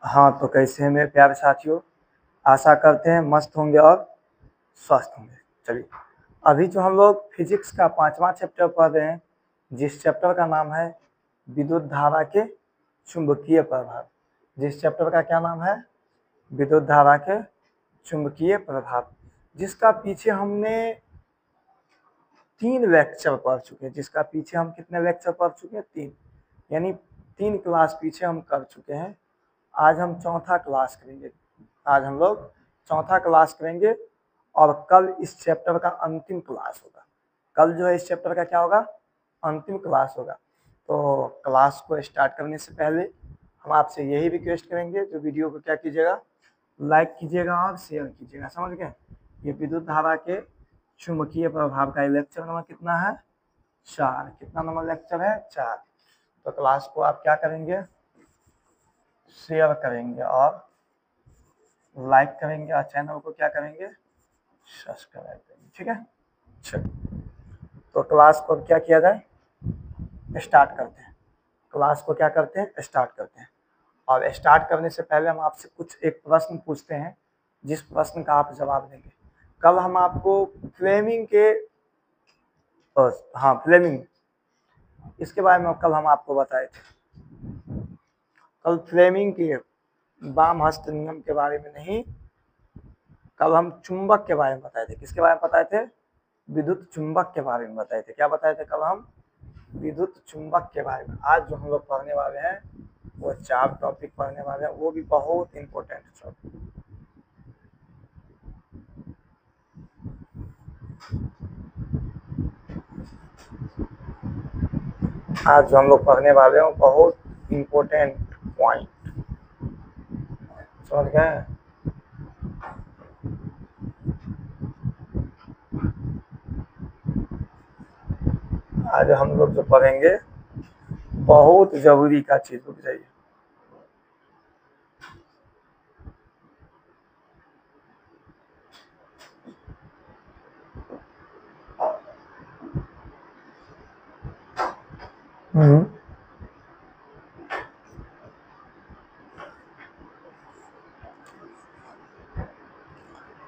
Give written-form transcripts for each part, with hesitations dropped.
हाँ, तो कैसे हैं मेरे प्यारे साथियों, आशा करते हैं मस्त होंगे और स्वस्थ होंगे। चलिए, अभी जो हम लोग फिजिक्स का 5वां चैप्टर पढ़ रहे हैं, जिस चैप्टर का नाम है विद्युत धारा के चुंबकीय प्रभाव। जिस चैप्टर का क्या नाम है? विद्युत धारा के चुंबकीय प्रभाव, जिसका पीछे हमने 3 लेक्चर पढ़ चुके हैं। जिसका पीछे हम कितने लेक्चर पढ़ चुके हैं? 3, यानी 3 क्लास पीछे हम कर चुके हैं। आज हम चौथा क्लास करेंगे। आज हम लोग चौथा क्लास करेंगे और कल इस चैप्टर का अंतिम क्लास होगा। कल जो है इस चैप्टर का क्या होगा? अंतिम क्लास होगा। तो क्लास को स्टार्ट करने से पहले हम आपसे यही रिक्वेस्ट करेंगे, जो वीडियो को क्या कीजिएगा, लाइक कीजिएगा और शेयर कीजिएगा। समझ गए? ये विद्युत धारा के चुंबकीय प्रभाव का लेक्चर नंबर कितना है? 4। कितना नंबर लेक्चर है? 4। तो क्लास को आप क्या करेंगे? शेयर करेंगे और लाइक करेंगे और चैनल को क्या करेंगे? सब्सक्राइब करेंगे। ठीक है, चलिए तो क्लास को क्या किया जाए? स्टार्ट करते हैं। क्लास को क्या करते हैं? स्टार्ट करते हैं। और स्टार्ट करने से पहले हम आपसे कुछ एक प्रश्न पूछते हैं, जिस प्रश्न का आप जवाब देंगे। कल हम आपको फ्लेमिंग के फ्लेमिंग, इसके बारे में कल हम आपको बताए थे। कल फ्लेमिंग के वाम हस्त नियम के बारे में नहीं, कल हम चुंबक के बारे में बताए थे। किसके बारे में बताए थे? विद्युत चुंबक के बारे में बताए थे। क्या बताए थे कल हम? विद्युत चुंबक के बारे में। आज जो हम लोग पढ़ने वाले हैं वो 4 टॉपिक पढ़ने वाले हैं, वो भी बहुत इंपॉर्टेंट टॉपिक। आज जो हम लोग पढ़ने वाले हैं वो बहुत इंपॉर्टेंट पॉइंट, समझ गए? आज हम लोग जो पढ़ेंगे बहुत जरूरी का चीज। रुक जाइए,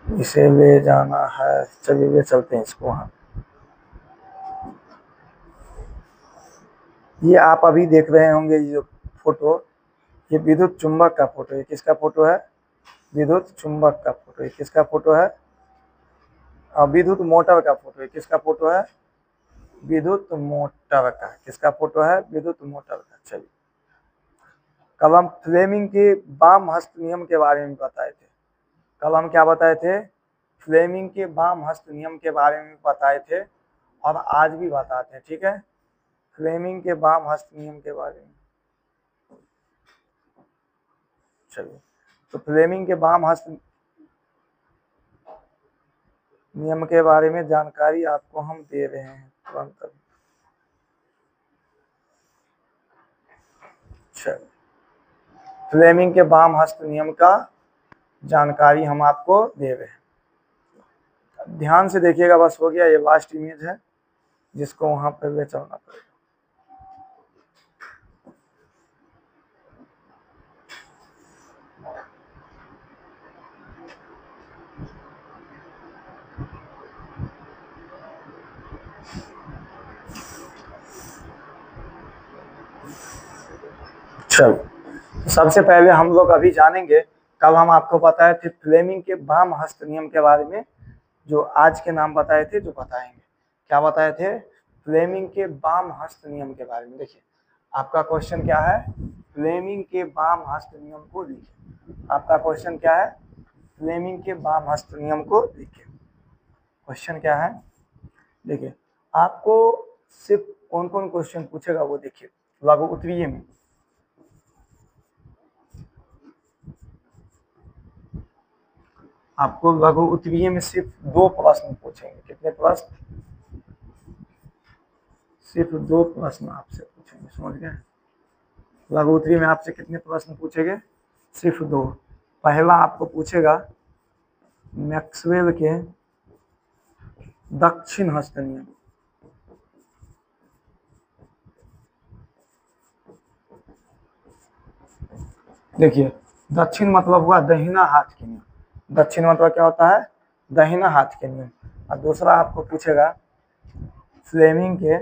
इसे ले जाना है। चलिए ले चलते हैं इसको वहाँ। ये आप अभी देख रहे होंगे ये जो फोटो, ये विद्युत चुंबक का फोटो है। किसका फोटो है? विद्युत चुंबक का फोटो है। किसका फोटो है? विद्युत मोटर का फोटो है। किसका फोटो है? विद्युत मोटर का। किसका फोटो है? विद्युत मोटर का। चलिए, कल हम फ्लेमिंग के वाम हस्त नियम के बारे में बताए थे। कल हम क्या बताए थे? फ्लेमिंग के वाम हस्त नियम के बारे में बताए थे और आज भी बताते हैं। ठीक है, फ्लेमिंग के वाम हस्त नियम के बारे में। चलिए, तो फ्लेमिंग के वाम हस्त नियम के बारे में जानकारी आपको हम दे रहे हैं तुरंत। चलिए, फ्लेमिंग के वाम हस्त नियम का जानकारी हम आपको दे रहे हैं। ध्यान से देखिएगा, बस हो गया। ये लास्ट इमेज है जिसको वहां पर ले चलना पड़ेगा। चलो, सबसे पहले हम लोग अभी जानेंगे, कल हम आपको बताए थे फ्लेमिंग के वाम हस्त नियम के बारे में। जो आज के नाम बताए थे, जो बताएंगे। क्या बताए थे? फ्लेमिंग के वाम हस्त नियम के बारे में। देखिए, आपका क्वेश्चन क्या है? फ्लेमिंग के वाम हस्त नियम को लिखिए। आपका क्वेश्चन क्या है? फ्लेमिंग के वाम हस्त नियम को लिखिए। क्वेश्चन क्या है? देखिए, आपको सिर्फ कौन कौन क्वेश्चन पूछेगा वो देखिए। लघु उत्तरीय में आपको लघु उत्तरीय में सिर्फ 2 प्रश्न पूछेंगे। कितने प्रश्न? सिर्फ 2 प्रश्न आपसे पूछेंगे। समझ गए? लघु उत्तरीय में आपसे कितने प्रश्न पूछेंगे? सिर्फ 2। पहला आपको पूछेगा मैक्सवेल के दक्षिण हस्त नियम। देखिए, दक्षिण मतलब हुआ दाहिना हाथ के नियम। दक्षिण मतलब क्या होता है? दाहिना हाथ के नियम। और दूसरा आपको पूछेगा फ्लेमिंग के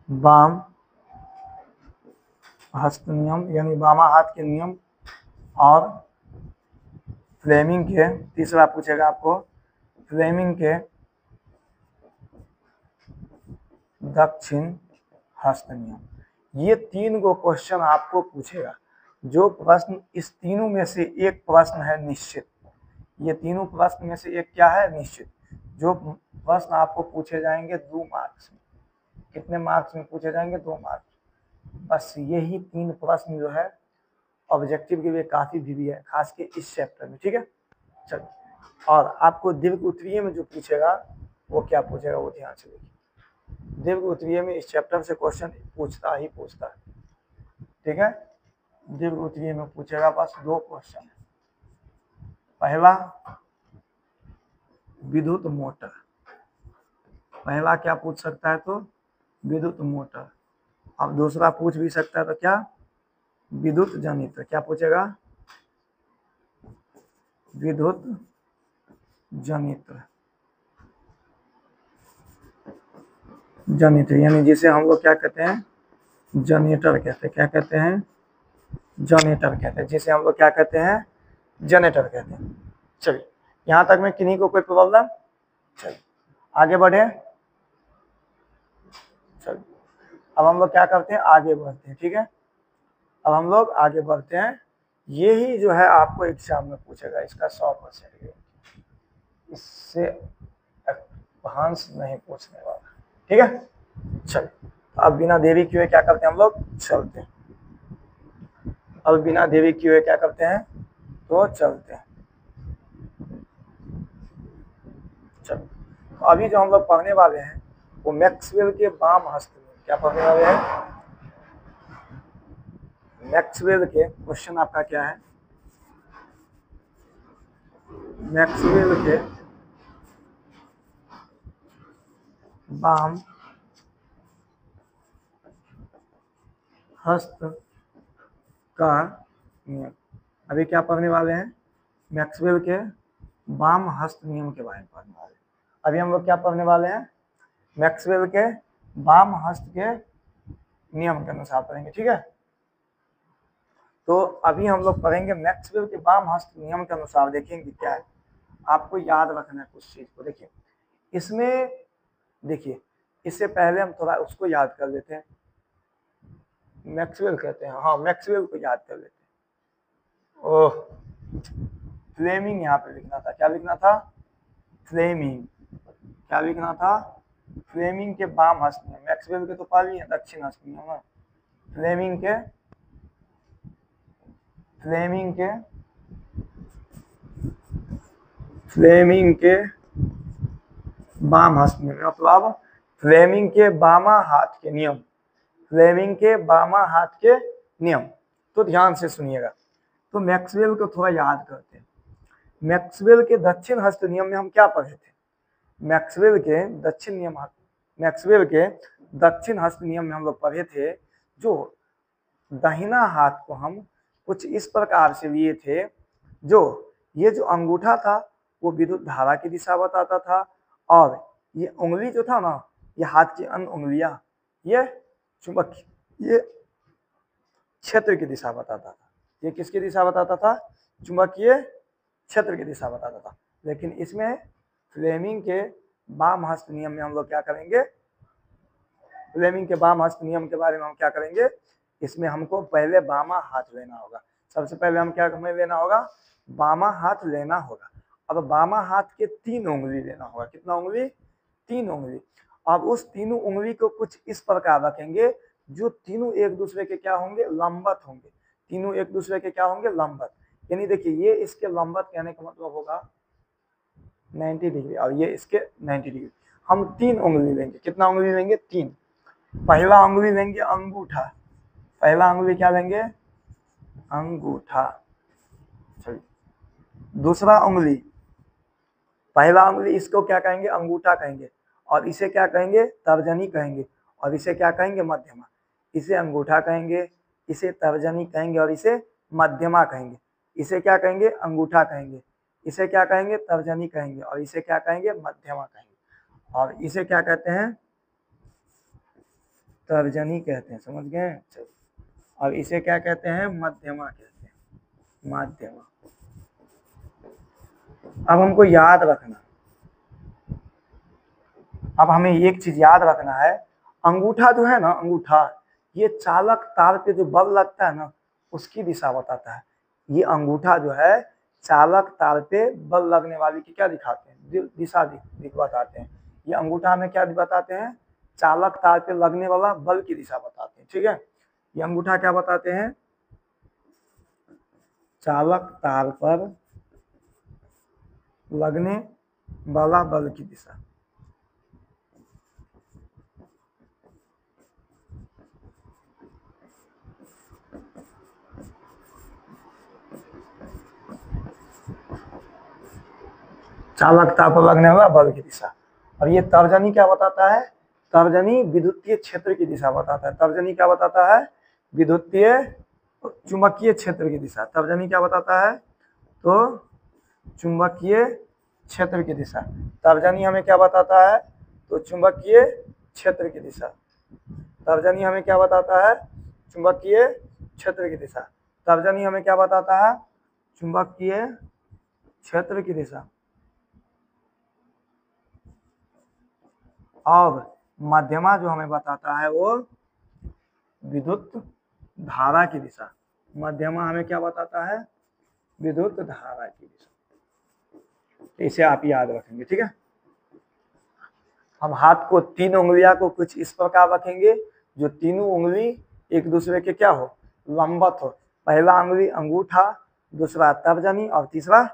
वाम हस्त नियम यानी बामा हाथ के नियम, और फ्लेमिंग के, तीसरा पूछेगा आपको फ्लेमिंग के दक्षिण हस्त नियम। ये 3 गो क्वेश्चन आपको पूछेगा। जो प्रश्न, इस तीनों में से एक प्रश्न है निश्चित, ये तीनों प्रश्न में से एक क्या है? निश्चित। जो प्रश्न आपको पूछे जाएंगे 2 मार्क्स में। कितने मार्क्स में पूछे जाएंगे? 2 मार्क्स। बस यही 3 प्रश्न जो है ऑब्जेक्टिव के लिए काफी भी है, खास के इस चैप्टर में। ठीक है, चलिए। और आपको दीर्घ उत्तरीय में जो पूछेगा वो क्या पूछेगा, वो ध्यान से देखिए। दीर्घ उत्तरीय में इस चैप्टर से क्वेश्चन पूछता है। ठीक है, दीर्घ उत्तरीय में पूछेगा बस 2 क्वेश्चन है। पहला विद्युत मोटर, पहला क्या पूछ सकता है? तो विद्युत मोटर। अब दूसरा पूछ भी सकता है तो क्या? विद्युत जनित्र। क्या पूछेगा? विद्युत जनित्र। यानी जिसे हम लोग क्या कहते हैं? जनरेटर कहते हैं। क्या कहते हैं? जनरेटर कहते हैं। जिसे हम लोग क्या कहते हैं? जनरेटर कहते हैं। चलिए, यहाँ तक में किन्हीं को कोई प्रॉब्लम? चलिए आगे बढ़े। चलिए अब हम लोग क्या करते हैं? आगे बढ़ते हैं। ठीक है, अब हम लोग आगे बढ़ते हैं। यही जो है आपको एग्जाम में पूछेगा, इसका 100%। इससे एडवांस नहीं पूछने वाला। ठीक है, चलिए अब बिना देरी किए क्या करते हैं? हम लोग चलते हैं। अब बिना देरी किए क्या करते हैं? तो चलते हैं। चलो, अभी जो हम लोग पढ़ने वाले हैं वो मैक्सवेल के वाम हस्त नियम। क्या पढ़ने वाले हैं? मैक्सवेल के, क्वेश्चन आपका क्या है? मैक्सवेल के वाम हस्त का नियम। अभी क्या पढ़ने वाले हैं? मैक्सवेल के वाम हस्त नियम के बारे में पढ़ने वाले हैं। अभी हम लोग क्या पढ़ने वाले हैं? मैक्सवेल के वाम हस्त के नियम के अनुसार पढ़ेंगे। ठीक है, तो अभी हम लोग पढ़ेंगे मैक्सवेल के वाम हस्त नियम के अनुसार। देखेंगे क्या है, आपको याद रखना है कुछ चीज को। देखिए इसमें, देखिए इससे पहले हम थोड़ा उसको याद कर लेते हैं। मैक्सवेल कहते हैं, हाँ मैक्सवेल को याद कर लेते हैं। ओह, फ्लेमिंग यहाँ पे लिखना था। क्या लिखना था? फ्लेमिंग। क्या लिखना था? फ्लेमिंग के वाम हस्त नियम। मैक्सवेल के तो पाली है दक्षिण हस्त नियम है। फ्लेमिंग के वाम हस्त नियम मतलब फ्लेमिंग के बामा हाथ के नियम। फ्लेमिंग के बामा हाथ के नियम। तो ध्यान से सुनिएगा। तो मैक्सवेल को थोड़ा याद करते हैं। मैक्सवेल के दक्षिण हस्त नियम में हम क्या पढ़े थे? मैक्सवेल के दक्षिण हस्त नियम में हम लोग पढ़े थे, जो दाहिना हाथ को हम कुछ इस प्रकार से लिए थे, जो ये जो अंगूठा था वो विद्युत धारा की दिशा बताता था, और ये उंगली जो था ना, ये हाथ की अन्य उंगलियां, ये चुंबकीय, ये क्षेत्र की दिशा बताता था। ये किसकी दिशा बताता था? चुंबकीय क्षेत्र की दिशा बताता था। लेकिन इसमें फ्लेमिंग के वाम हस्त नियम में हम लोग क्या करेंगे? फ्लेमिंग के वाम हस्त नियम के बारे में हम क्या करेंगे? इसमें हमको पहले बामा हाथ लेना होगा। सबसे पहले हम क्या हमें लेना होगा? बामा हाथ लेना होगा। अब बामा हाथ के 3 उंगली लेना होगा। कितना उंगली? 3 उंगली। अब उस तीनों उंगली को कुछ इस प्रकार रखेंगे, जो तीनों एक दूसरे के क्या होंगे? लंबवत होंगे। तीनों एक दूसरे के क्या होंगे? लंबवत। यानी देखिए ये इसके लंबवत कहने का मतलब होगा 90 डिग्री, और ये इसके 90 डिग्री। हम 3 उंगली लेंगे। कितना उंगली लेंगे? 3। पहला उंगली लेंगे अंगूठा। पहला उंगली क्या लेंगे? अंगूठा। चलिए, दूसरा उंगली, पहला उंगली इसको क्या कहेंगे? अंगूठा कहेंगे। और इसे क्या कहेंगे, तर्जनी कहेंगे, और इसे क्या कहेंगे, मध्यमा। इसे अंगूठा कहेंगे, इसे तर्जनी कहेंगे, और इसे मध्यमा कहेंगे। इसे क्या कहेंगे, अंगूठा कहेंगे, इसे क्या कहेंगे, तर्जनी कहेंगे, और इसे क्या कहेंगे, मध्यमा कहेंगे। और इसे क्या कहते हैं, तर्जनी कहते हैं, समझ गए। चलिए, और इसे क्या कहते हैं, मध्यमा कहते हैं, मध्यमा। अब हमको याद रखना, अब हमें एक चीज याद रखना है, अंगूठा जो है ना, अंगूठा ये चालक तार पे जो बल लगता है ना उसकी दिशा बताता है। ये अंगूठा जो है चालक तार पे बल लगने वाली की क्या दिखाते हैं, दिशा बताते हैं। ये अंगूठा हमें क्या बताते हैं, चालक तार पे लगने वाला बल की दिशा बताते हैं। ठीक है, ये अंगूठा क्या बताते हैं, चालक तार पर लगने वाला बल की दिशा। चालक तार पर लगने वाला बल की दिशा। और ये तर्जनी क्या बताता है, तर्जनी विद्युतीय क्षेत्र की दिशा बताता है। तर्जनी क्या बताता है, विद्युतीय चुंबकीय क्षेत्र की दिशा। तर्जनी क्या बताता है, तो चुंबकीय क्षेत्र की दिशा। तर्जनी हमें क्या बताता है, तो चुंबकीय क्षेत्र की दिशा। तर्जनी हमें क्या बताता है, चुंबकीय क्षेत्र की दिशा। तर्जनी हमें क्या बताता है, चुंबकीय क्षेत्र की दिशा। और मध्यमा जो हमें बताता है वो विद्युत धारा की दिशा। मध्यमा हमें क्या बताता है, विद्युत धारा की दिशा। इसे आप याद रखेंगे। ठीक है, हम हाथ को, तीन उंगलियां को कुछ इस प्रकार रखेंगे जो तीनों उंगली एक दूसरे के क्या हो, लंबवत हो। पहला उंगली अंगूठा, दूसरा तर्जनी, और तीसरा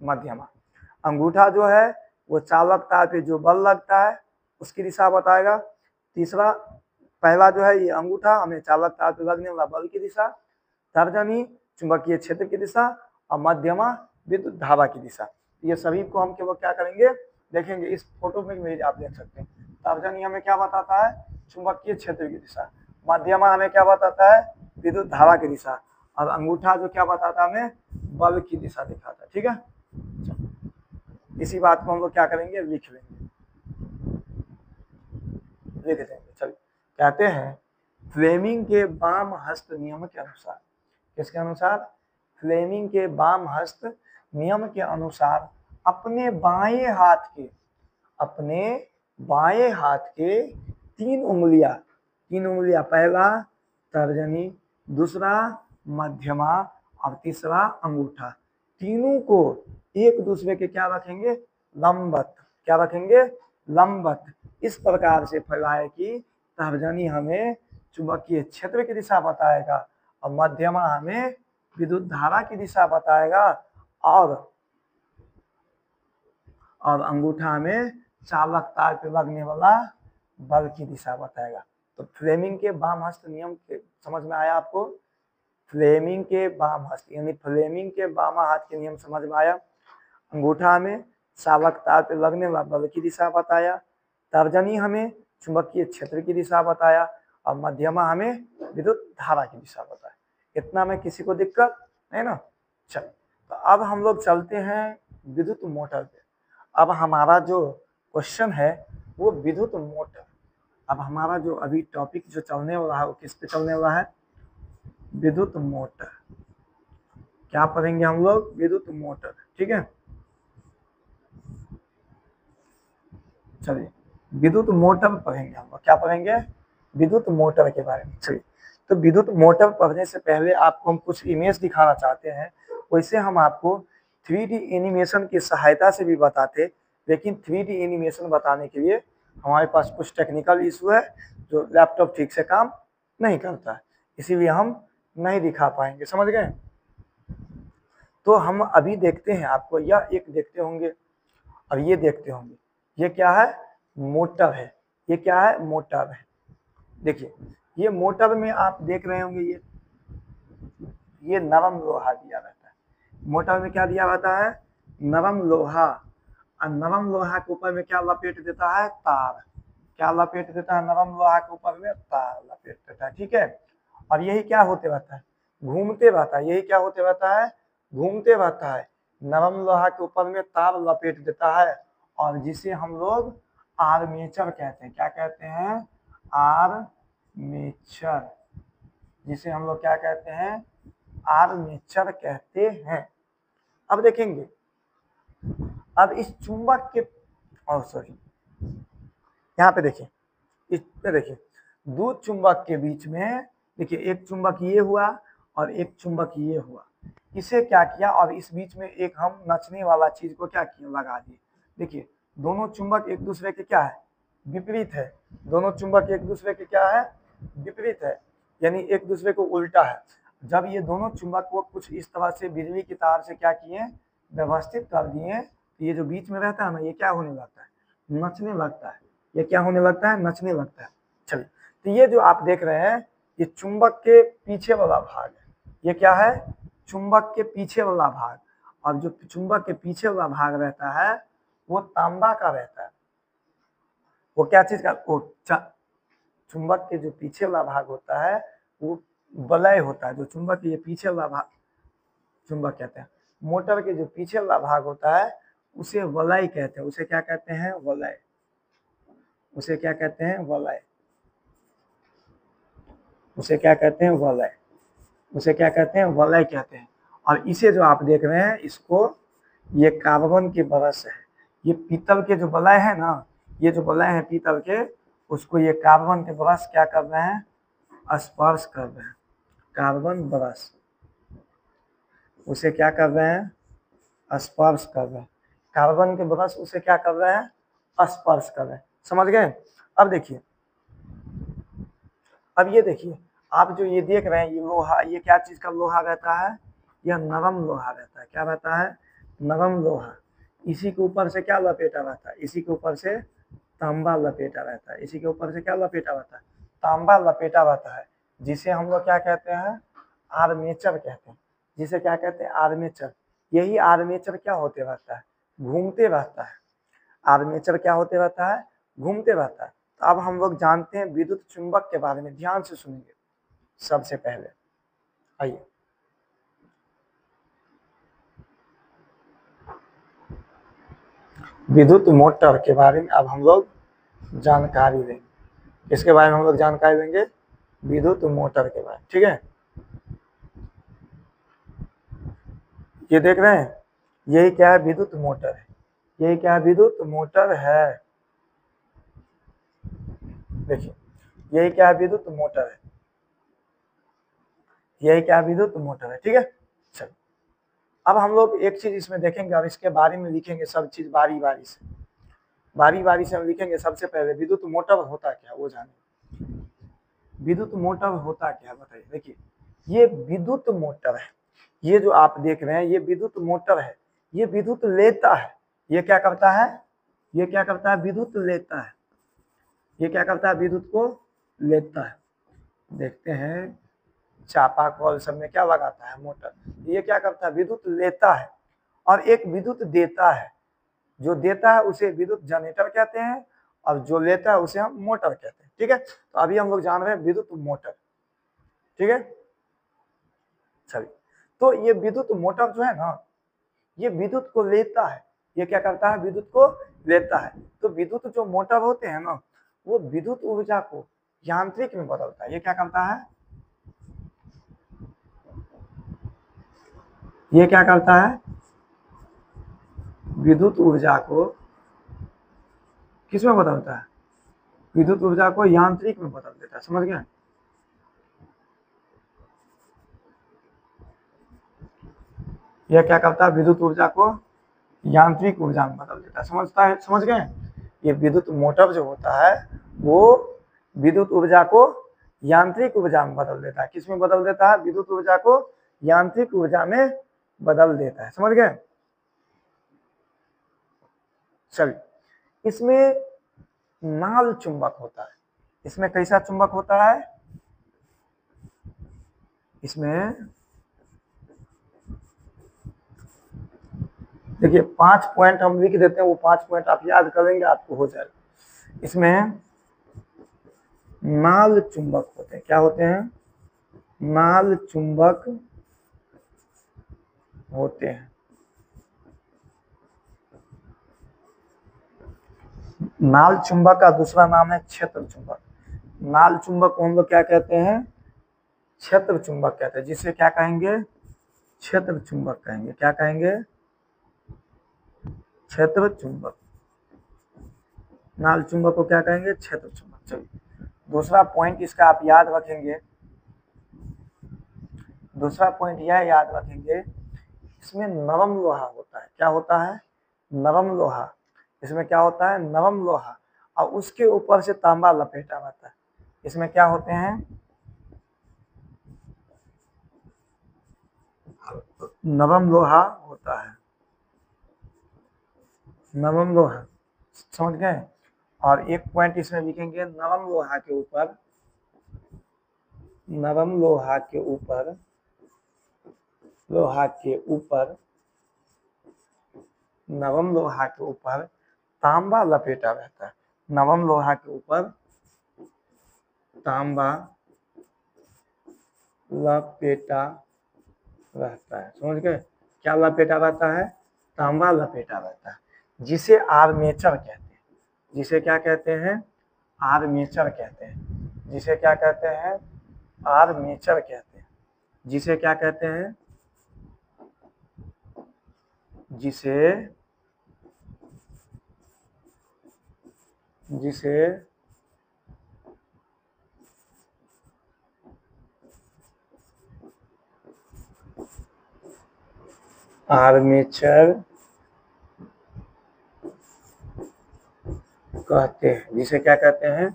मध्यमा। अंगूठा जो है वो चालक तार पे जो बल लगता है उसकी दिशा बताएगा। तीसरा, पहला जो है ये अंगूठा हमें चालक तार पे लगने वाला बल की दिशा, तर्जनी चुंबकीय क्षेत्र की दिशा, और मध्यमा विद्युत धारा की दिशा। ये सभी को हम केवल क्या करेंगे, देखेंगे। इस फोटो में भी आप देख सकते हैं। तर्जनी हमें क्या बताता है, चुंबकीय क्षेत्र की दिशा। मध्यमा हमें क्या बताता है, विद्युत धारा की दिशा। और अंगूठा जो क्या बताता है, हमें बल की दिशा दिखाता है। ठीक है, इसी बात को हम लोग क्या करेंगे, लिख लेंगे, लिख देंगे। चलिए, कहते हैं फ्लेमिंग के वाम हस्त नियम के अनुसार, किसके अनुसार, फ्लेमिंग के वाम हस्त नियम के अनुसार अपने बाएं हाथ के, अपने बाएं हाथ के तीन उंगलियां, पहला तर्जनी, दूसरा मध्यमा, और तीसरा अंगूठा, तीनों को एक दूसरे के क्या रखेंगे, लंबवत। क्या रखेंगे, लंबवत। इस प्रकार से फैलाए कि तर्जनी हमें चुंबकीय क्षेत्र की दिशा बताएगा, और मध्यमा हमें विद्युत धारा की दिशा बताएगा, और अंगूठा हमें चालक तार पे लगने वाला बल की दिशा बताएगा। तो फ्लेमिंग के वाम हस्त नियम के समझ में आया आपको, फ्लेमिंग के वाम हस्त यानी फ्लेमिंग के वामा हाथ के नियम समझ में आया। अंगूठा हमें चालक तार पे लगने वाला बल की दिशा बताया, तर्जनी हमें चुंबकीय क्षेत्र की दिशा बताया, और मध्यमा हमें विद्युत धारा की दिशा बताया। इतना में किसी को दिक्कत नहीं ना। चल, तो अब हम लोग चलते हैं विद्युत मोटर पे। अब हमारा जो क्वेश्चन है वो विद्युत मोटर। अब हमारा जो अभी टॉपिक जो चलने वाला है वो किस पे चलने वाला है, विद्युत मोटर। क्या पढ़ेंगे हम लोग, विद्युत मोटर। ठीक है, चलिए विद्युत मोटर पढ़ेंगे हम लोग। क्या पढ़ेंगे, विद्युत मोटर के बारे में। चलिए, तो विद्युत मोटर पढ़ने से पहले आपको हम कुछ इमेज दिखाना चाहते हैं। वैसे हम आपको 3D एनिमेशन की सहायता से भी बताते, लेकिन 3D एनिमेशन बताने के लिए हमारे पास कुछ टेक्निकल इशू है, जो लैपटॉप ठीक से काम नहीं करता है, इसीलिए हम नहीं दिखा पाएंगे। समझ गए। तो हम अभी देखते हैं, आपको यह एक देखते होंगे और ये देखते होंगे। ये क्या है, मोटर है। ये क्या है, मोटर है। देखिए, ये मोटर में आप देख रहे होंगे ये नरम लोहा दिया रहता है। मोटर में क्या दिया रहता है, नरम लोहा। और नरम लोहा के ऊपर में क्या लपेट देता है, तार। क्या लपेट देता है, नरम लोहा के ऊपर में तार लपेट देता है, ठीक है। और यही क्या होते रहता है, घूमते रहता है, यही क्या होते रहता है, घूमते रहता है। नरम लोहा के ऊपर में तार लपेट देता है और जिसे हम लोग आर्मेचर कहते हैं। क्या कहते हैं, आर्मेचर, जिसे हम लोग क्या कहते हैं, आर्मेचर कहते हैं। अब देखेंगे, अब इस चुंबक के, सॉरी, यहाँ पे देखिए, इस पे देखिए, दो चुंबक के बीच में देखिए, एक चुंबक ये हुआ और एक चुंबक ये हुआ। इसे क्या किया, और इस बीच में एक हम नचने वाला चीज को क्या किया, लगा दिए। देखिए दोनों चुंबक एक दूसरे के क्या है, विपरीत है। दोनों चुंबक एक दूसरे के क्या है, विपरीत है, यानी एक दूसरे को उल्टा है। जब ये दोनों चुंबक को कुछ इस तरह से बिजली की तार से क्या किए, व्यवस्थित कर दिए, तो ये जो बीच में रहता है ना, ये क्या होने लगता है, नचने लगता है। ये क्या होने लगता है, नचने लगता है। चलिए, तो ये जो आप देख रहे हैं, ये चुंबक के पीछे वाला भाग है। ये क्या है, चुंबक के पीछे वाला भाग। और जो चुंबक के पीछे वाला भाग रहता है वो तांबा का रहता है। वो क्या चीज का, वो चुंबक के जो पीछे वाला भाग होता है वो वलय होता है। जो चुंबक के ये पीछे वाला भाग चुंबक कहते हैं। मोटर के जो पीछे वाला भाग होता है उसे वलय कहते हैं। उसे क्या कहते हैं, वलय। उसे क्या कहते हैं, वलय। उसे क्या कहते हैं, वलय। उसे क्या कहते हैं, वलय कहते हैं। और इसे जो आप देख रहे हैं, इसको, ये कार्बन के ब्रश है। ये पीतल के जो वलय है ना, ये जो वलय है पीतल के, उसको ये कार्बन के ब्रश क्या कर रहे हैं, स्पर्श कर रहे हैं। कार्बन ब्रश, उसे क्या कर रहे हैं, स्पर्श कर रहे हैं। कार्बन के ब्रश उसे क्या कर रहे हैं, स्पर्श कर रहे हैं। समझ गए। अब देखिए, अब ये देखिए, आप जो ये देख रहे हैं, ये लोहा, ये क्या चीज का लोहा रहता है, यह नरम लोहा रहता है। क्या रहता है, नरम लोहा। इसी के ऊपर से क्या लपेटा रहता है, इसी के ऊपर से तांबा लपेटा रहता है। इसी के ऊपर से क्या लपेटा रहता है, तांबा लपेटा रहता है, जिसे हम लोग क्या कहते हैं, आर्मेचर कहते हैं। जिसे क्या कहते हैं, आर्मेचर। यही आर्मेचर क्या होते रहता है, घूमते रहता है। आर्मेचर क्या होते रहता है, घूमते रहता है। तो अब हम लोग जानते हैं विद्युत चुंबक के बारे में, ध्यान से सुनिए। सबसे पहले आइए, विद्युत मोटर के बारे में अब हम लोग जानकारी देंगे। इसके बारे में हम लोग जानकारी देंगे, विद्युत मोटर के बारे में, ठीक है। ये देख रहे हैं, यही क्या है, विद्युत मोटर है। यही क्या है, विद्युत मोटर है। देखिए, यही क्या है, विद्युत मोटर है। यही क्या है, विद्युत मोटर है, ठीक है। चलो, अब हम लोग एक चीज इसमें देखेंगे और इसके बारे में लिखेंगे सब चीज बारी बारी से। बारी बारी से हम लिखेंगे। सबसे पहले विद्युत मोटर होता क्या, वो जाने। विद्युत मोटर होता क्या, बताइए। देखिए, ये विद्युत मोटर है। ये जो आप देख रहे हैं, ये विद्युत मोटर है। ये विद्युत लेता है। ये क्या करता है, ये क्या करता है, विद्युत लेता है। ये क्या करता है, विद्युत को लेता है। देखते हैं चापाकल सब में क्या लगाता है, मोटर। ये क्या करता है, विद्युत लेता है। और एक विद्युत देता है। जो देता है उसे विद्युत जनरेटर कहते हैं, और जो लेता है उसे हम मोटर कहते हैं, ठीक है। तो अभी हम लोग जान रहे हैं विद्युत मोटर, ठीक है। चलिए, तो ये विद्युत मोटर जो है ना, ये विद्युत को लेता है। ये क्या करता है, विद्युत को लेता है। तो विद्युत जो मोटर होते हैं ना, वो विद्युत ऊर्जा को यांत्रिक में बदलता है। ये क्या करता है, ये क्या करता है, विद्युत ऊर्जा को किस में बदलता है, विद्युत ऊर्जा को यांत्रिक में बदल देता है। समझ गए। यह क्या करता है, विद्युत ऊर्जा को यांत्रिक ऊर्जा में बदल देता है। समझ गए। ये विद्युत मोटर जो होता है वो विद्युत ऊर्जा को यांत्रिक ऊर्जा में बदल देता है। किस में बदल देता है, विद्युत ऊर्जा को यांत्रिक ऊर्जा में बदल देता है। समझ गए। चलिए, इसमें नाल चुंबक होता है। इसमें कैसा चुंबक होता है, इसमें देखिए 5 पॉइंट हम लिख देते हैं, वो 5 पॉइंट आप याद करेंगे आपको हो जाएगा। इसमें नाल चुंबक होते हैं, क्या होते हैं? नाल चुंबक होते हैं। नाल चुंबक का दूसरा नाम है क्षेत्र चुंबक। नाल चुंबक को हम लोग क्या कहते हैं? क्षेत्र चुंबक कहते हैं। जिसे क्या कहेंगे? क्षेत्र चुंबक कहेंगे। क्या कहेंगे? क्षेत्र चुंबक। नाल चुंबक को क्या कहेंगे? क्षेत्र चुंबक। चलिए दूसरा पॉइंट इसका आप याद रखेंगे, दूसरा पॉइंट यह याद रखेंगे, इसमें नरम लोहा होता है। क्या होता है? नरम लोहा। इसमें क्या होता है? नरम लोहा, और उसके ऊपर से तांबा लपेटा रहता है। इसमें क्या होते हैं? नरम लोहा होता है, नरम लोहा, समझ गए? और एक पॉइंट इसमें लिखेंगे, नरम लोहा के ऊपर, नरम लोहा के ऊपर, लोहा के ऊपर, नरम लोहा के ऊपर तांबा लपेटा रहता है। नरम लोहा के ऊपर तांबा लपेटा रहता है, समझ गए? क्या लपेटा रहता है? तांबा लपेटा रहता है, जिसे आर्मेचर कहते हैं। जिसे क्या कहते हैं? आर्मेचर कहते हैं। जिसे क्या कहते हैं? आर्मेचर कहते हैं। जिसे क्या कहते हैं? जिसे जिसे आर्मेचर कहते हैं। जिसे क्या कहते हैं?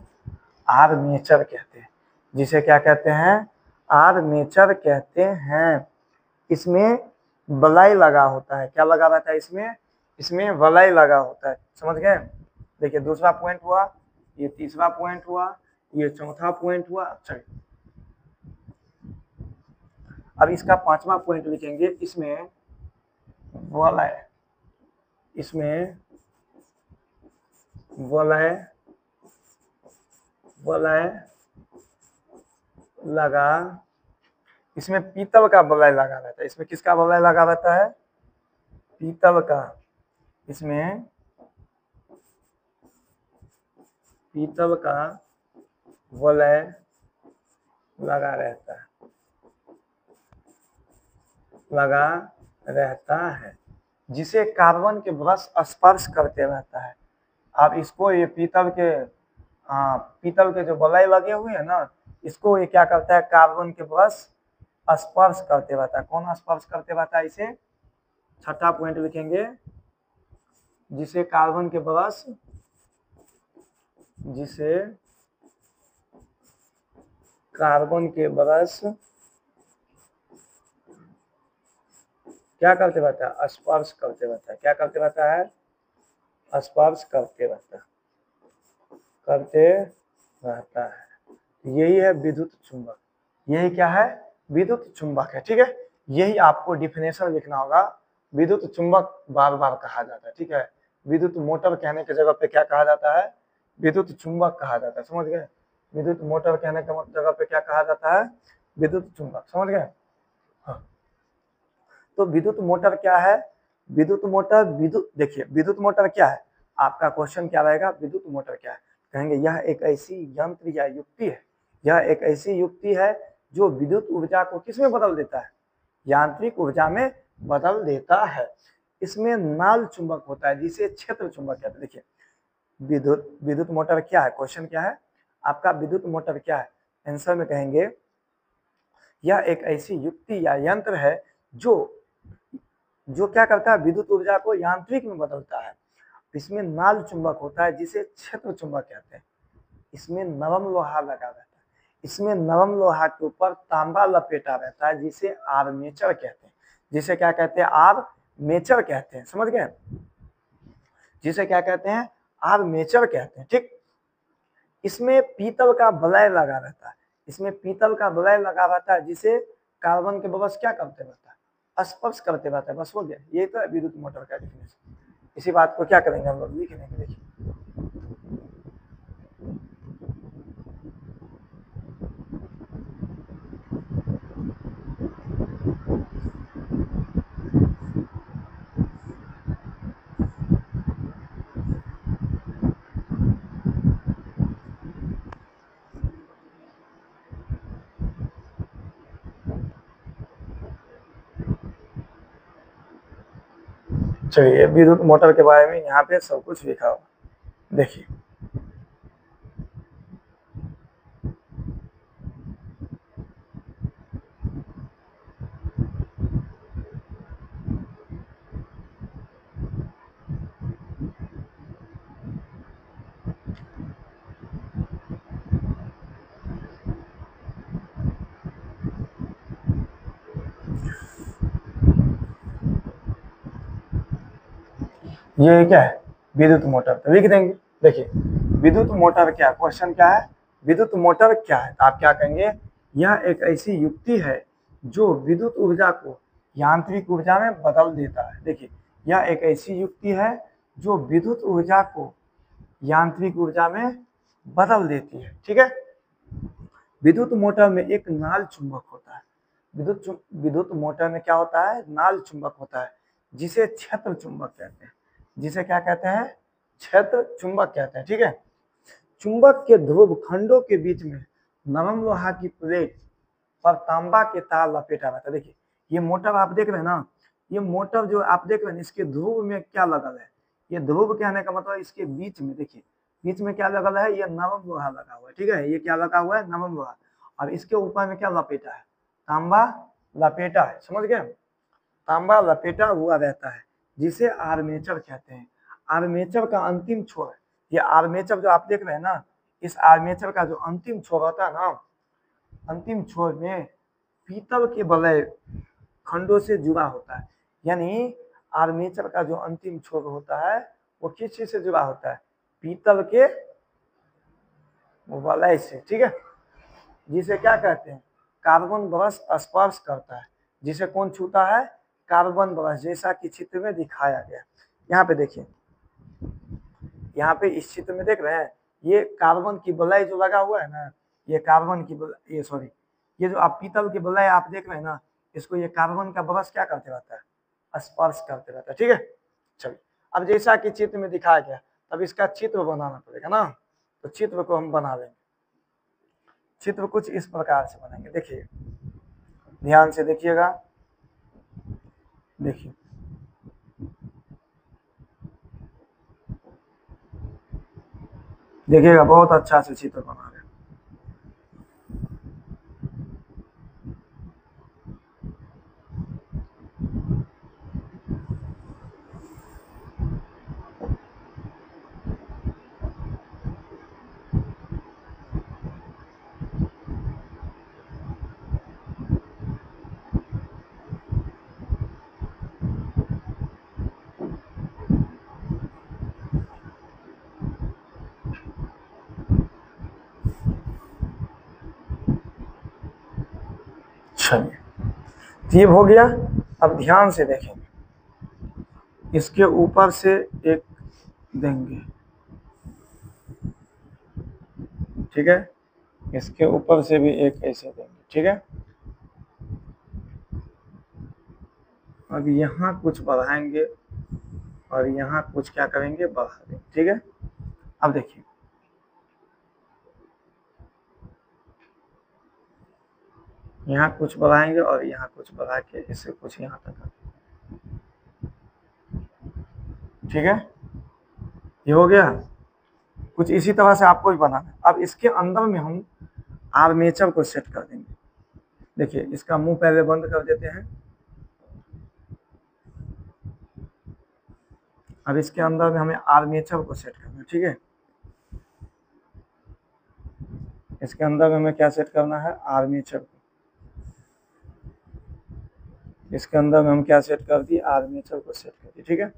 आर्मेचर कहते हैं। जिसे क्या कहते हैं? आर्मेचर कहते हैं। इसमें वलय लगा होता है। क्या लगा रहता है इसमें? इसमें वलय लगा होता है, समझ गए? देखिए दूसरा पॉइंट हुआ, ये तीसरा पॉइंट हुआ, ये चौथा पॉइंट हुआ। चलिए अब इसका पांचवा पॉइंट लिखेंगे, इसमें वलय, इसमें वलय, वलय लगा, इसमें पीतल का वलय लगा रहता है। इसमें किसका वलय लगा रहता है? पीतल का। इसमें पीतल का वलय लगा रहता है, लगा रहता है, जिसे कार्बन के ब्रश स्पर्श करते रहता है। अब इसको ये पीतल के जो वलय लगे हुए हैं ना, इसको ये क्या करता है? कार्बन के ब्रश स्पर्श करते रहता है। कौन स्पर्श करते रहता है इसे? छठा पॉइंट लिखेंगे, जिसे कार्बन के ब्रश, जिसे कार्बन के ब्रश क्या करते रहता है? स्पर्श करते रहता है। क्या करते रहता है? स्पर्श करते रहता है, करते रहता है। यही है विद्युत चुंबक। यही क्या है? विद्युत चुंबक है, ठीक है? यही आपको डिफिनेशन लिखना होगा। विद्युत चुंबक बार बार कहा जाता है, ठीक है? विद्युत मोटर कहने की जगह पे क्या कहा जाता है? विद्युत चुंबक कहा जाता है, समझ गए? विद्युत मोटर कहने की जगह पे क्या कहा जाता है? विद्युत चुंबक, समझ गए? हाँ। तो विद्युत मोटर क्या है? विद्युत मोटर, विद्युत, देखिए विद्युत मोटर क्या है? आपका क्वेश्चन क्या रहेगा? विद्युत मोटर क्या है? कहेंगे यह एक ऐसी यंत्र या युक्ति है, यह एक ऐसी युक्ति है जो विद्युत ऊर्जा को किसमें बदल देता है? यांत्रिक ऊर्जा में बदल देता है। इसमें नाल चुंबक होता है, जिसे क्षेत्र चुंबक कहते हैं। देखिए विद्युत मोटर क्या है? क्वेश्चन क्या है आपका? विद्युत मोटर क्या है? आंसर में कहेंगे यह एक ऐसी युक्ति या यंत्र है जो क्या करता है? विद्युत ऊर्जा को यांत्रिक में बदलता है। इसमें नाल चुंबक होता है, जिसे क्षेत्र चुंबक कहते हैं। इसमें नरम लोहा लगा रहता है, इसमें नरम लोहा के ऊपर तांबा लपेटा रहता है, जिसे आर्मेचर कहते हैं। जिसे क्या कहते हैं? आर्मेचर कहते हैं, समझ गए? जिसे क्या कहते हैं? आर्मेचर कहते हैं, ठीक? इसमें पीतल का वलय लगा रहता है, इसमें पीतल का वलय लगा रहता है, जिसे कार्बन के ब्रश क्या करते रहता है? स्पर्श करते रहता है, बस हो गया। ये तो है विद्युत मोटर का डेफिनेशन। इसी बात को क्या करेंगे हम लोग, लिख लेंगे। देखिए चलिए, विद्युत मोटर के बारे में यहाँ पे सब कुछ लिखा हुआ, देखिए ये क्या है, विद्युत मोटर, तो लिख देंगे। देखिए विद्युत मोटर क्या, क्वेश्चन क्या है, विद्युत मोटर क्या है, तो आप क्या कहेंगे, यह एक ऐसी युक्ति है जो विद्युत ऊर्जा को यांत्रिक ऊर्जा में बदल देता है। देखिए यह एक ऐसी युक्ति है जो विद्युत ऊर्जा को यांत्रिक ऊर्जा में बदल देती है, ठीक है। विद्युत मोटर में एक नाल चुंबक होता है, विद्युत मोटर में क्या होता है, नाल चुंबक होता है, जिसे क्षेत्र चुंबक कहते हैं, जिसे क्या कहते हैं, क्षेत्र चुंबक कहते हैं, ठीक है। चुंबक के ध्रुव खंडों के बीच में नरम लोहा की प्लेट पर तांबा के तार लपेटा रहता है। देखिए ये मोटर आप देख रहे हैं ना, ये मोटर जो आप देख रहे हैं, इसके ध्रुव में क्या लगल है, ये ध्रुव कहने का मतलब इसके बीच में, देखिए बीच में क्या लगल है, ये नरम लोहा लगा हुआ है, ठीक है, ये क्या लगा हुआ है, नरम लोहा, और इसके ऊपर में क्या लपेटा है, तांबा लपेटा है, समझ गए, तांबा लपेटा हुआ रहता है, जिसे आर्मेचर कहते हैं। आर्मेचर का अंतिम छोर, ये आर्मेचर जो आप देख रहे हैं ना, इस आर्मेचर का जो अंतिम छोर होता है ना, अंतिम छोर में पीतल के वलय खंडों से जुड़ा होता है। यानी आर्मेचर का जो अंतिम छोर होता है वो किस चीज से जुड़ा होता है, पीतल के वलय से, ठीक है, जिसे क्या कहते हैं, कार्बन ब्रश स्पर्श करता है, जिसे कौन छूता है, कार्बन ब्रश, जैसा कि चित्र में दिखाया गया। यहाँ पे देखिए, यहाँ पे इस चित्र में देख रहे हैं, ये कार्बन की वलय जो लगा हुआ है ना, ये कार्बन की ये सॉरी, ये जो आप पीतल की वलय आप देख रहे हैं ना, इसको ये कार्बन का ब्रश क्या करते रहता है, स्पर्श करते रहता है, ठीक है। चलिए अब जैसा कि चित्र में दिखाया गया, तब इसका चित्र बनाना पड़ेगा ना, तो चित्र को हम बना लेंगे। चित्र कुछ इस प्रकार से बनाएंगे, देखिए ध्यान से देखिएगा, देखिए देखिएगा, बहुत अच्छा से चित्र बना रहे हैं। चलिए ये हो गया। अब ध्यान से देखेंगे, इसके ऊपर से एक देंगे, ठीक है, इसके ऊपर से भी एक ऐसे देंगे, ठीक है। अब यहाँ कुछ बढ़ाएंगे और यहाँ कुछ क्या करेंगे, बढ़ा देंगे, ठीक है। अब देखिए यहाँ कुछ बढ़ाएंगे और यहाँ कुछ बढ़ा के इसे कुछ यहाँ तक, ठीक है, ये हो गया। कुछ इसी तरह से आपको भी बनाना है। अब इसके अंदर में हम आर्मेचर को सेट कर देंगे। देखिए इसका मुंह पहले बंद कर देते हैं। अब इसके अंदर में हमें आर्मेचर को सेट करना है, ठीक है। इसके अंदर में हमें क्या सेट करना है, आर्मेचर को। इसके अंदर में हम क्या सेट कर दिए, आर्मेचर को सेट कर दिए, ठीक है।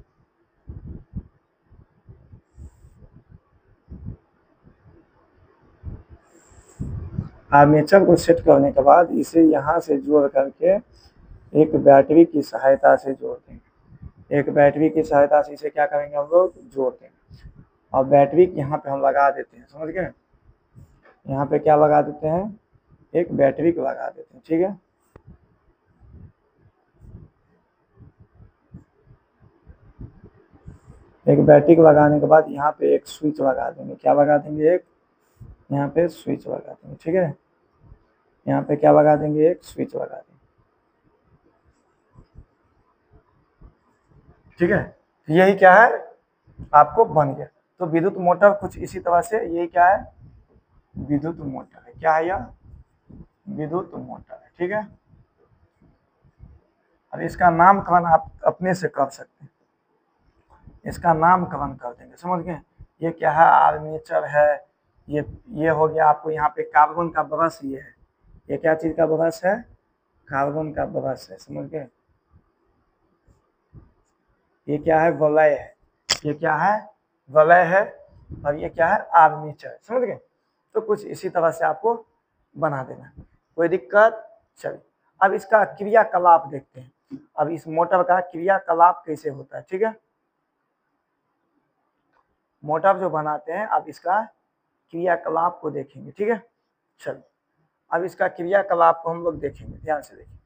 आर्मेचर को सेट करने के बाद इसे यहाँ से जोड़ करके एक बैटरी की सहायता से जोड़ देंगे। एक बैटरी की सहायता से इसे क्या करेंगे हम लोग, जोड़ देंगे। और बैटरी यहाँ पे हम लगा देते हैं, समझ गए। यहाँ पे क्या लगा देते हैं, एक बैटरी को लगा देते हैं, ठीक है। एक बैटरी को लगाने के बाद यहाँ पे एक स्विच लगा देंगे। क्या लगा देंगे, एक यहाँ पे स्विच लगा देंगे, ठीक है। यहाँ पे क्या लगा देंगे, एक स्विच लगा देंगे, ठीक है। यही क्या है, आपको बन गया। तो विद्युत मोटर कुछ इसी तरह से, यही क्या है, विद्युत मोटर है। क्या है यह, विद्युत मोटर है, ठीक है। और इसका नामकरण आप अपने से कर सकते हैं, इसका नामकरण कर देंगे, समझ गए। ये क्या है, आर्मेचर है। ये हो गया आपको यहाँ पे कार्बन का ब्रश, ये है, ये क्या चीज का ब्रश है, कार्बन का ब्रश है, समझ गए। ये क्या है, वलय है, ये क्या है, वलय है। और ये क्या है, आर्मेचर, समझ गए। तो कुछ इसी तरह से आपको बना देना, कोई दिक्कत। चलिए अब इसका क्रियाकलाप देखते हैं। अब इस मोटर का क्रियाकलाप कैसे होता है, ठीक है। मोटर जो बनाते हैं, अब इसका क्रियाकलाप को देखेंगे, ठीक है। चलिए अब इसका क्रियाकलाप को हम लोग देखेंगे, ध्यान से देखिए।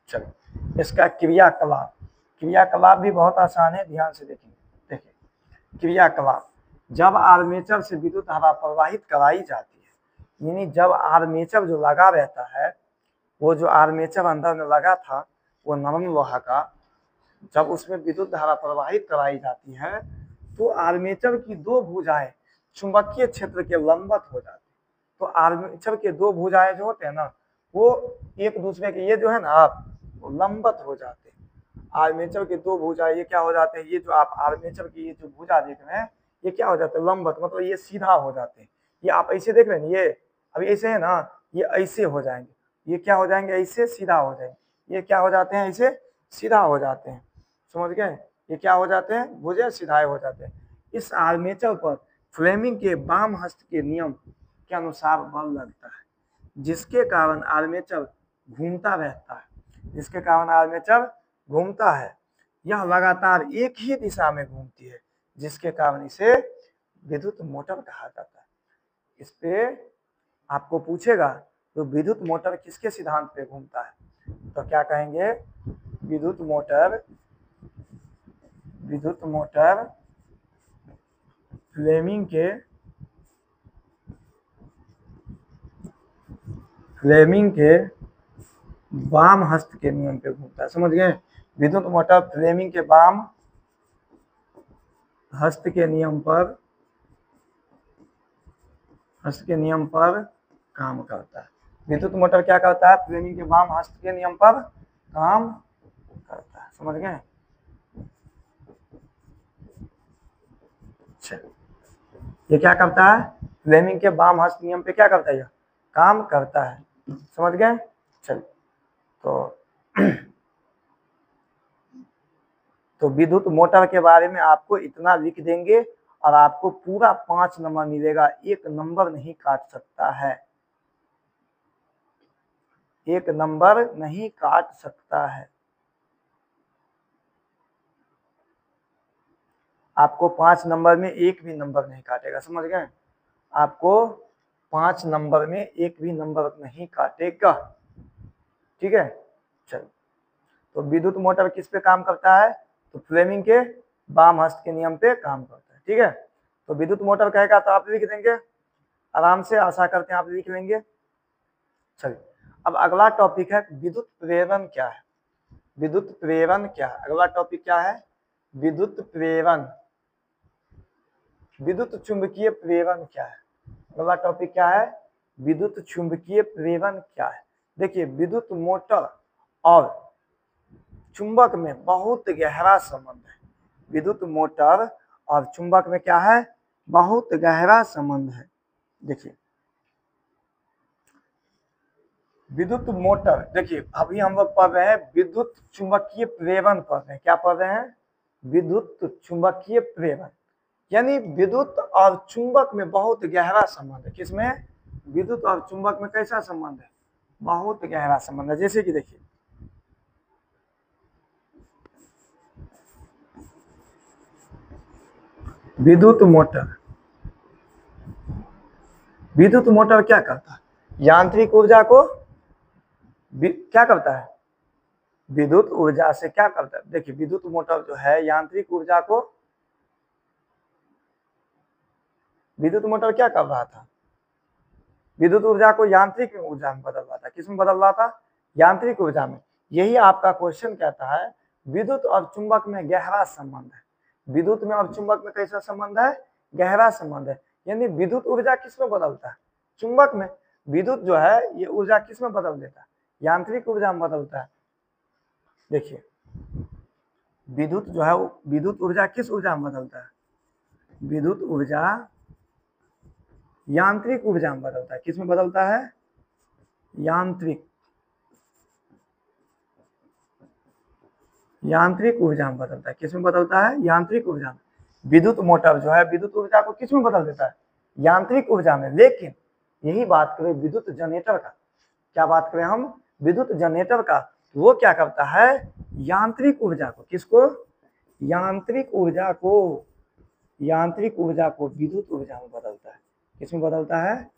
चलिए इसका क्रियाकलाप, क्रियाकलाप भी बहुत आसान है, ध्यान से देखेंगे। देखिए क्रियाकलाप, जब आर्मेचर से विद्युत धारा प्रवाहित कराई जाती है, यानी जब आर्मेचर जो लगा रहता है, वो जो आर्मेचर अंदर में लगा था वो नरम लोहा का, जब उसमें विद्युत धारा प्रवाहित कराई जाती है तो आर्मेचर की दो भुजाएं चुंबकीय क्षेत्र के लंबवत हो जाती है। तो आर्मेचर के दो भुजाएं जो होते हैं ना, वो एक दूसरे के, ये जो है ना आप, वो लंबवत हो जाते हैं। आर्मेचर के दो भुजाएं ये क्या हो जाते हैं, ये जो आप आर्मेचर की ये जो भुजा देख रहे हैं, ये क्या हो जाता है, लंबवत, मतलब ये सीधा हो जाते हैं। ये आप ऐसे देख रहे हैं, ये अभी ऐसे है ना, ये ऐसे हो जाएंगे, ये क्या हो जाएंगे, ऐसे सीधा हो जाएंगे। ये क्या हो जाते हैं, ऐसे सीधा हो जाते हैं, समझ गए। ये क्या हो जाते हैं, भुजा सीधाए हो जाते हैं। इस आर्मेचर पर फ्लेमिंग के वाम हस्त के नियम के अनुसार बल लगता है, जिसके कारण आर्मेचर घूमता रहता है, जिसके कारण आर्मेचर घूमता है। यह लगातार एक ही दिशा में घूमती है, जिसके कारण इसे विद्युत मोटर कहा जाता है। इस पे आपको पूछेगा तो विद्युत मोटर किसके सिद्धांत पे घूमता है, तो क्या कहेंगे, विद्युत मोटर फ्लेमिंग के वाम हस्त के नियम पे घूमता है, समझ गए। विद्युत मोटर फ्लेमिंग के वाम हस्त के नियम पर काम करता है। विद्युत मोटर क्या करता है, फ्लेमिंग के वाम हस्त के नियम पर काम करता है, समझ गए। ये क्या करता है, फ्लेमिंग के वाम हस्त नियम पे क्या करता है, यह काम करता है, समझ गए। चलिए तो विद्युत मोटर के बारे में आपको इतना लिख देंगे और आपको पूरा 5 नंबर मिलेगा, 1 नंबर नहीं काट सकता है, 1 नंबर नहीं काट सकता है। आपको 5 नंबर में 1 भी नंबर नहीं काटेगा, समझ गए। आपको 5 नंबर में 1 भी नंबर नहीं काटेगा, ठीक है। चलो तो विद्युत मोटर किस पे काम करता है, तो फ्लेमिंग के वाम हस्त के नियम पे काम करता है, ठीक है। तो विद्युत मोटर कहेगा तो आप लिख देंगे आराम से, आशा करते हैं आप लिख लेंगे। चलिए अब अगला टॉपिक है विद्युत प्रेरण क्या है। विद्युत प्रेरण क्या है, अगला टॉपिक क्या है, विद्युत प्रेरण, विद्युत चुंबकीय प्रेरण क्या है। अगला टॉपिक क्या है, विद्युत चुंबकीय प्रेरण क्या है। देखिए विद्युत मोटर और चुंबक में बहुत गहरा संबंध है। विद्युत मोटर और चुंबक में क्या है, बहुत गहरा संबंध है। देखिए विद्युत मोटर, देखिए अभी हम लोग पढ़ रहे हैं विद्युत चुंबकीय प्रेरण पढ़ रहे हैं, क्या पढ़ रहे हैं, विद्युत चुंबकीय प्रेरण, यानी विद्युत और चुंबक में बहुत गहरा संबंध है। किसमें, विद्युत और चुंबक में कैसा संबंध है, बहुत गहरा संबंध है। जैसे कि देखिए विद्युत मोटर, विद्युत मोटर क्या करता है, यांत्रिक ऊर्जा को क्या करता है, विद्युत ऊर्जा से क्या करता है। देखिए विद्युत मोटर जो है यांत्रिक ऊर्जा को, विद्युत मोटर क्या कर रहा था, विद्युत ऊर्जा को यांत्रिक ऊर्जा में बदल रहा था। किस में बदल रहा था, यांत्रिक ऊर्जा में। यही आपका क्वेश्चन कहता है विद्युत और चुंबक में गहरा संबंध है। विद्युत में और चुंबक में कैसा संबंध है, गहरा संबंध है। यानी विद्युत ऊर्जा किस में बदलता है, चुंबक में। विद्युत जो है ये ऊर्जा किस में बदल देता है, यांत्रिक ऊर्जा में बदलता है। देखिए विद्युत जो है विद्युत ऊर्जा किस ऊर्जा में बदलता है, विद्युत ऊर्जा यांत्रिक ऊर्जा में बदलता है। किस में बदलता है, यांत्रिक, यांत्रिक ऊर्जा में बदलता है। किस में बदलता है, यांत्रिक ऊर्जा में। विद्युत मोटर जो है विद्युत ऊर्जा को किस में बदल देता है, यांत्रिक ऊर्जा में। लेकिन यही बात करें विद्युत जनरेटर का, क्या बात करें हम, विद्युत जनरेटर का, वो क्या करता है, यांत्रिक ऊर्जा को, किसको, यांत्रिक ऊर्जा को, यांत्रिक ऊर्जा को विद्युत ऊर्जा में बदलता है। किसमें बदलता है,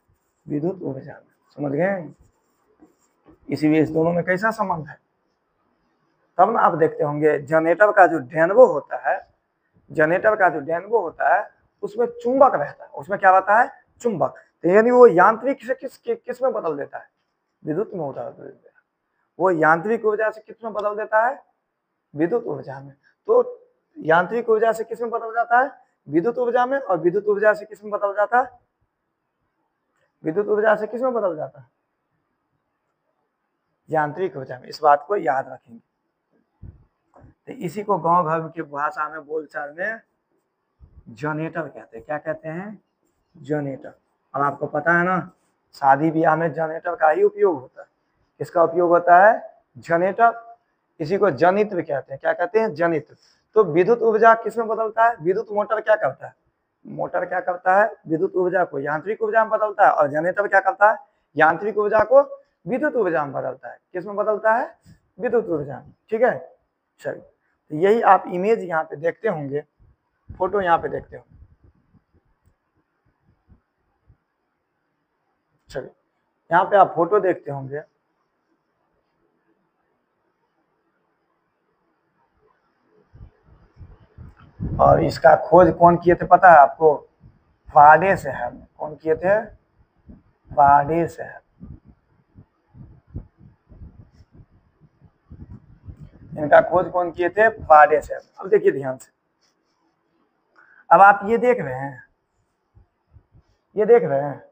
विद्युत ऊर्जा में। समझ गए, इसीलिए इस दोनों में कैसा संबंध है। तब ना आप देखते होंगे जनरेटर का जो डेनवो होता है, जनरेटर का जो डेनवो होता है उसमें चुंबक रहता है। उसमें क्या रहता है, चुंबक। तो यानी वो यांत्रिक से किस में बदल देता है, विद्युत में बदल देता है। वो यांत्रिक ऊर्जा से किस में बदल देता है, विद्युत ऊर्जा में। तो यांत्रिक ऊर्जा से किस में बदल जाता है, विद्युत ऊर्जा में। और विद्युत ऊर्जा से किस में बदल जाता है, विद्युत ऊर्जा से किस में बदल जाता है, यांत्रिक ऊर्जा में। इस बात को याद रखेंगे। तो इसी को गांव घर की भाषा में, बोलचाल में जनरेटर कहते हैं। क्या कहते हैं, जनरेटर। अब आपको पता है ना शादी ब्याह में जनरेटर का ही उपयोग होता है। किसका उपयोग होता है, जनरेटर। इसी को जनित्र कहते हैं। क्या कहते हैं, जनित्र। तो विद्युत ऊर्जा किस में बदलता है, विद्युत मोटर क्या करता है, मोटर क्या करता है, विद्युत ऊर्जा को यांत्रिक ऊर्जा में बदलता है। और जनरेटर क्या करता है, यांत्रिक ऊर्जा को विद्युत ऊर्जा में बदलता है। किस में बदलता है, विद्युत ऊर्जा में। ठीक है, चलिए। तो यही आप इमेज यहाँ पे देखते होंगे, फोटो यहाँ पे देखते होंगे। चलिए यहाँ पे आप फोटो देखते होंगे। और इसका खोज कौन किए थे पता है आपको, फाराडे साहब। कौन किए थे, फाराडे साहब। इनका खोज कौन किए थे, फाराडे साहब। अब देखिए ध्यान से, अब आप ये देख रहे हैं, ये देख रहे हैं,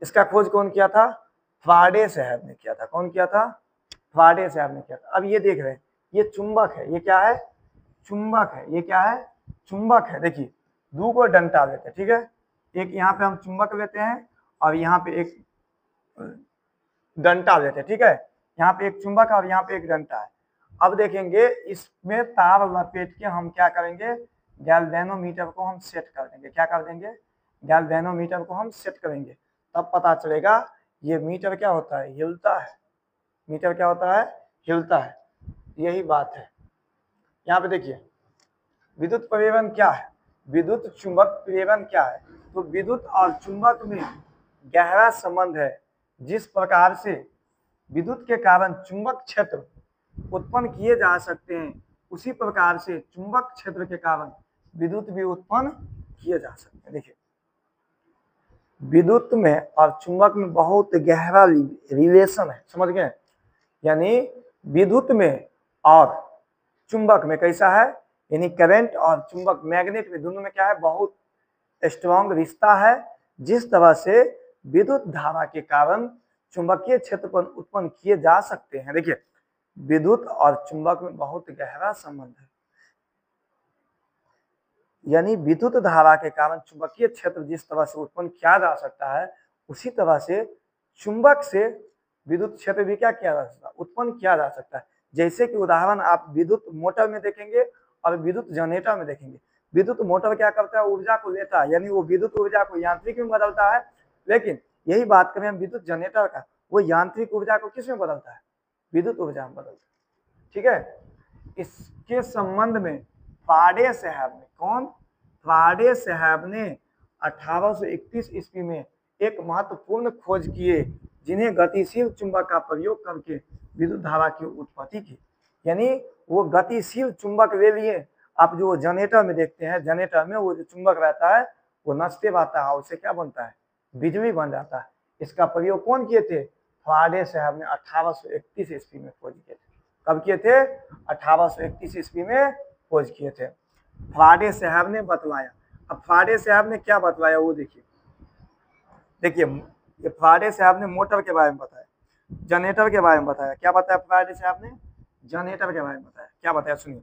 इसका खोज कौन किया था, फाराडे साहब ने किया था। कौन किया था, फाराडे साहब ने किया था। अब ये देख रहे हैं, ये चुंबक है, ये क्या है, चुंबक है। ये क्या है, चुंबक है। देखिए दो को डंटा लेते हैं, ठीक है। एक यहाँ पे हम चुंबक लेते हैं और यहाँ पे एक डंटा लेते हैं, ठीक है। यहाँ पे एक चुंबक और यहाँ पे एक डंटा है। अब देखेंगे इसमें तार लपेट के हम क्या करेंगे, गैल्वेनोमीटर को हम सेट कर देंगे। क्या कर देंगे, गैल्वेनोमीटर को हम सेट करेंगे। तब पता चलेगा ये मीटर क्या होता है, हिलता है। मीटर क्या होता है, हिलता है। यही बात है। यहाँ पे देखिए विद्युत प्रेरण क्या है, विद्युत चुंबक प्रेरण क्या है। तो विद्युत और चुंबक में गहरा संबंध है। जिस प्रकार से विद्युत के कारण चुंबक क्षेत्र उत्पन्न किए जा सकते हैं, उसी प्रकार से चुंबक क्षेत्र के कारण विद्युत भी उत्पन्न किए जा सकते हैं। देखिए विद्युत में और चुंबक में बहुत गहरा रिलेशन है। समझ गए, यानी विद्युत में और चुंबक में कैसा है, यानी करंट और चुंबक, मैग्नेट में, दोनों में क्या है, बहुत स्ट्रॉन्ग रिश्ता है। जिस तरह से विद्युत धारा के कारण चुंबकीय क्षेत्र उत्पन्न किए जा सकते हैं। देखिए विद्युत और चुंबक में बहुत गहरा संबंध है। यानी विद्युत धारा के कारण चुंबकीय क्षेत्र जिस तरह से उत्पन्न किया जा सकता है, उसी तरह से चुंबक से विद्युत क्षेत्र भी क्या किया जा सकता है, उत्पन्न किया जा सकता है। जैसे कि उदाहरण आप विद्युत मोटर में देखेंगे और विद्युत जनरेटर में देखेंगे। विद्युत मोटर क्या करता है, ऊर्जा को लेता है, यानी वो विद्युत ऊर्जा को यांत्रिक में बदलता है। लेकिन यही बात करें हम विद्युत जनरेटर का, वो यांत्रिक ऊर्जा को किस में बदलता है? विद्युत ऊर्जा में बदलता है। ठीक है, इसके संबंध में फाराडे साहब ने, कौन? फाराडे साहब ने 1831 ईस्वी में एक महत्वपूर्ण खोज किए, जिन्हें गतिशील चुंबक का प्रयोग करके विद्युत धारा की उत्पत्ति की। यानी वो गतिशील चुंबक ले लिए। आप जो जनरेटर में देखते हैं, जनरेटर में वो जो चुंबक रहता है वो नचते रहता है, उससे क्या बनता है? बिजली बन जाता है। इसका प्रयोग कौन किए थे? फाराडे साहब ने 1831 ईस्वी में खोज किए थे। कब किए थे? 1831 ईस्वी में खोज किए थे। फाराडे साहब ने बतलाया। अब फाराडे साहब ने क्या बतलाया वो देखिए। ये फाराडे साहब ने मोटर के बारे में बताया, जनरेटर के बारे में बताया। क्या बताया फाराडे साहब ने? जनरेटर के बारे में बताया। क्या बताया सुनिए।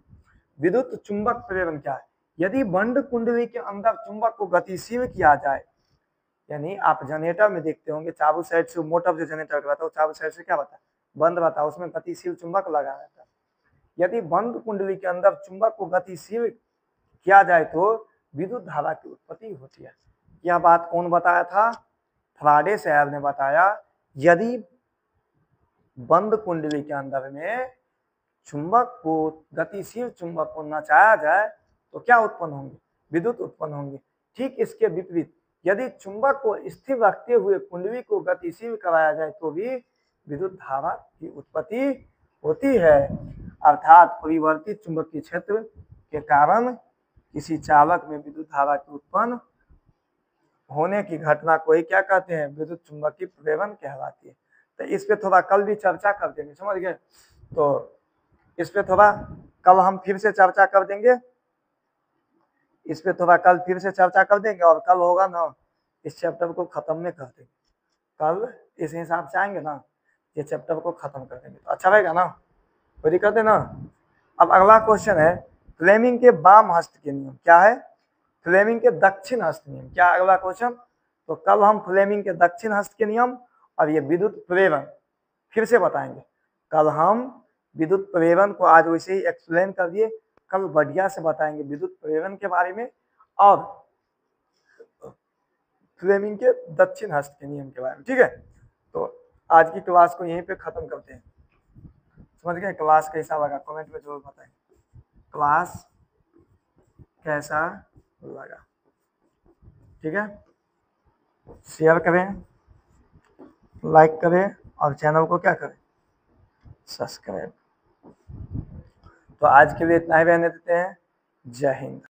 विद्युत चुंबक प्रेरण क्या है? यदि बंद कुंडली के अंदर चुंबक को गतिशील किया जाए, यानी आप जनरेटर में देखते होंगे चारों साइड से मोटर जो जनरेटर का रहता है वो चारों साइड से क्या रहता है? बंद रहता है, उसमें गतिशील चुंबक लगा रहता है। यदि बंद कुंडली के अंदर चुंबक को गतिशील किया जाए तो विद्युत धारा की उत्पत्ति होती है। यह बात कौन बताया था? फाराडे साहब ने बताया। यदि बंद कुंडली के अंदर में चुंबक को, गतिशील चुंबक को नचाया जाए तो क्या उत्पन्न होंगे? विद्युत उत्पन्न होंगे। ठीक इसके विपरीत यदि चुंबक को स्थिर रखते हुए कुंडली को गतिशील कराया जाए तो भी विद्युत धारा की उत्पत्ति होती है। अर्थात परिवर्तित चुंबकीय क्षेत्र के कारण किसी चालक में विद्युत धारा की उत्पन्न होने की घटना को ही क्या कहते हैं? विद्युत चुंबकीय प्रेरण कहलाती है। तो इस पे थोड़ा कल भी चर्चा कर देंगे, समझ गए? तो इस पे थोड़ा कल हम फिर से चर्चा कर देंगे। इस पे थोड़ा कल फिर से चर्चा कर देंगे और कल होगा ना इस चैप्टर को खत्म में कर देंगे। कल इस हिसाब से आएंगे ना, ये चैप्टर को खत्म कर देंगे तो अच्छा रहेगा ना, कोई दिक्कत है ना। अब अगला क्वेश्चन है फ्लेमिंग के वाम हस्त के नियम। क्या है? फ्लेमिंग के दक्षिण हस्त नियम। क्या अगला क्वेश्चन? तो कल हम फ्लेमिंग के दक्षिण हस्त के नियम और ये विद्युत प्रेरण फिर से बताएंगे। कल हम विद्युत प्रेरण को आज वैसे ही एक्सप्लेन कर दिए, कल बढ़िया से बताएंगे विद्युत प्रेरण के बारे में और फ्लेमिंग के दक्षिण हस्त के नियम के बारे में। ठीक है, तो आज की क्लास को यहीं पे खत्म करते हैं। समझ गए? क्लास कैसा लगा कमेंट में जरूर बताएं। क्लास कैसा लगा? ठीक है, शेयर करें, लाइक करें और चैनल को क्या करें? सब्सक्राइब। तो आज के लिए इतना ही रहने देते हैं। जय हिंद।